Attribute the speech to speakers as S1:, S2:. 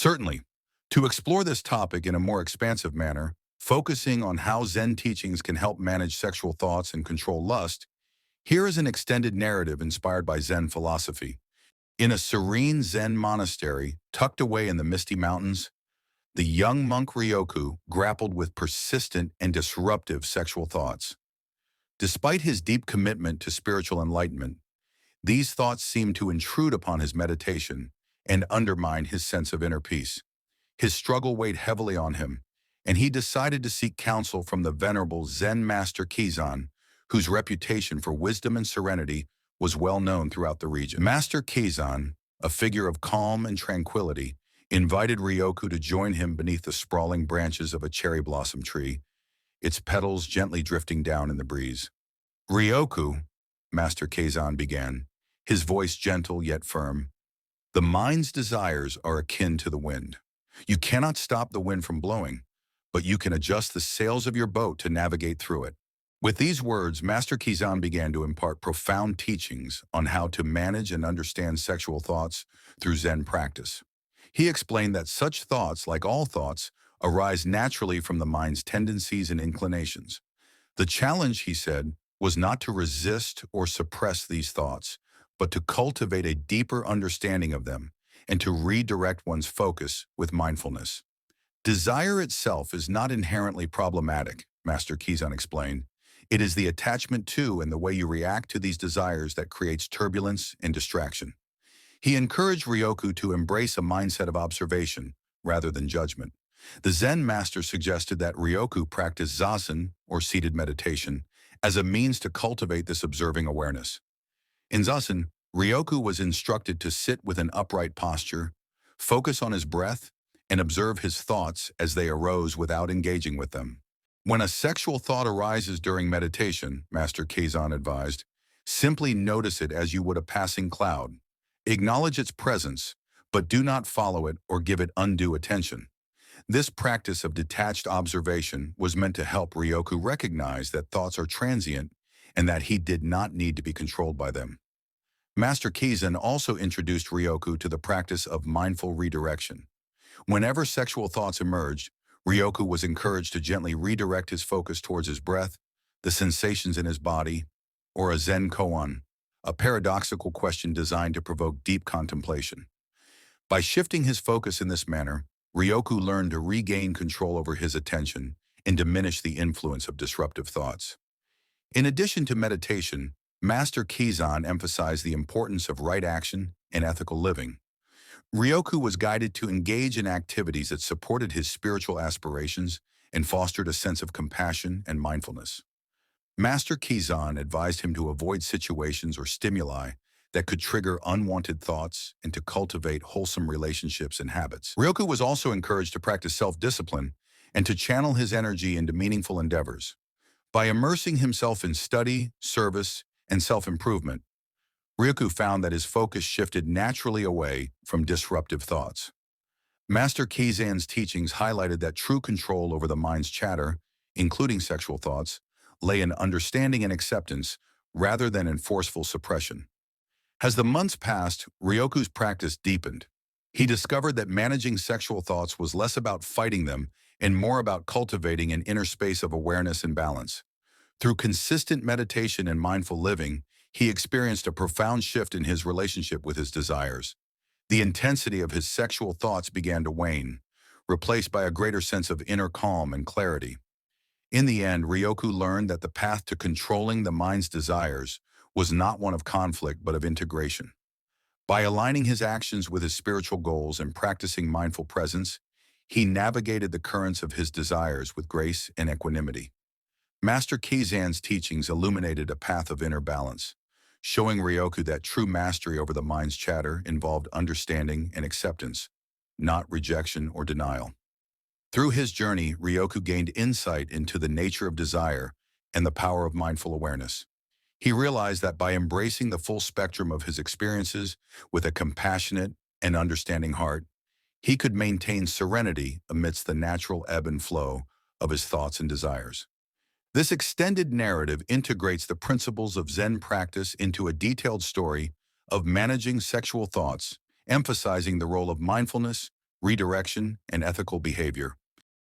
S1: Certainly. To explore this topic in a more expansive manner, focusing on how Zen teachings can help manage sexual thoughts and control lust, here is an extended narrative inspired by Zen philosophy. In a serene Zen monastery tucked away in the misty mountains, the young monk Ryoku grappled with persistent and disruptive sexual thoughts. Despite his deep commitment to spiritual enlightenment, these thoughts seemed to intrude upon his meditation and undermine his sense of inner peace. His struggle weighed heavily on him, and he decided to seek counsel from the venerable Zen master Kizan, whose reputation for wisdom and serenity was well known throughout the region. Master Kizan, a figure of calm and tranquility, invited Ryoku to join him beneath the sprawling branches of a cherry blossom tree, its petals gently drifting down in the breeze. Ryoku, Master Kazan began, his voice gentle yet firm, the mind's desires are akin to the wind. You cannot stop the wind from blowing, but you can adjust the sails of your boat to navigate through it. With these words, Master Kizan began to impart profound teachings on how to manage and understand sexual thoughts through Zen practice. He explained that such thoughts, like all thoughts, arise naturally from the mind's tendencies and inclinations. The challenge, he said, was not to resist or suppress these thoughts, but to cultivate a deeper understanding of them and to redirect one's focus with mindfulness. Desire itself is not inherently problematic, Master Kizan explained. It is the attachment to and the way you react to these desires that creates turbulence and distraction. He encouraged Ryoku to embrace a mindset of observation rather than judgment. The Zen master suggested that Ryoku practice zazen, or seated meditation, as a means to cultivate this observing awareness. In zazen, Ryoku was instructed to sit with an upright posture, focus on his breath, and observe his thoughts as they arose without engaging with them. When a sexual thought arises during meditation, Master Kazan advised, simply notice it as you would a passing cloud. Acknowledge its presence, but do not follow it or give it undue attention. This practice of detached observation was meant to help Ryoku recognize that thoughts are transient and that he did not need to be controlled by them. Master Kizan also introduced Ryoku to the practice of mindful redirection. Whenever sexual thoughts emerged, Ryoku was encouraged to gently redirect his focus towards his breath, the sensations in his body, or a Zen koan, a paradoxical question designed to provoke deep contemplation. By shifting his focus in this manner, Ryoku learned to regain control over his attention and diminish the influence of disruptive thoughts. In addition to meditation, Master Kizan emphasized the importance of right action and ethical living. Ryoku was guided to engage in activities that supported his spiritual aspirations and fostered a sense of compassion and mindfulness. Master Kizan advised him to avoid situations or stimuli that could trigger unwanted thoughts and to cultivate wholesome relationships and habits. Ryoku was also encouraged to practice self-discipline and to channel his energy into meaningful endeavors. By immersing himself in study, service, and self-improvement, Ryoku found that his focus shifted naturally away from disruptive thoughts. Master Kizan's teachings highlighted that true control over the mind's chatter, including sexual thoughts, lay in understanding and acceptance rather than in forceful suppression. As the months passed, Ryoku's practice deepened. He discovered that managing sexual thoughts was less about fighting them and more about cultivating an inner space of awareness and balance. Through consistent meditation and mindful living, he experienced a profound shift in his relationship with his desires. The intensity of his sexual thoughts began to wane, replaced by a greater sense of inner calm and clarity. In the end, Ryoku learned that the path to controlling the mind's desires was not one of conflict but of integration. By aligning his actions with his spiritual goals and practicing mindful presence, he navigated the currents of his desires with grace and equanimity. Master Kizan's teachings illuminated a path of inner balance, showing Ryoku that true mastery over the mind's chatter involved understanding and acceptance, not rejection or denial. Through his journey, Ryoku gained insight into the nature of desire and the power of mindful awareness. He realized that by embracing the full spectrum of his experiences with a compassionate and understanding heart, he could maintain serenity amidst the natural ebb and flow of his thoughts and desires. This extended narrative integrates the principles of Zen practice into a detailed story of managing sexual thoughts, emphasizing the role of mindfulness, redirection, and ethical behavior.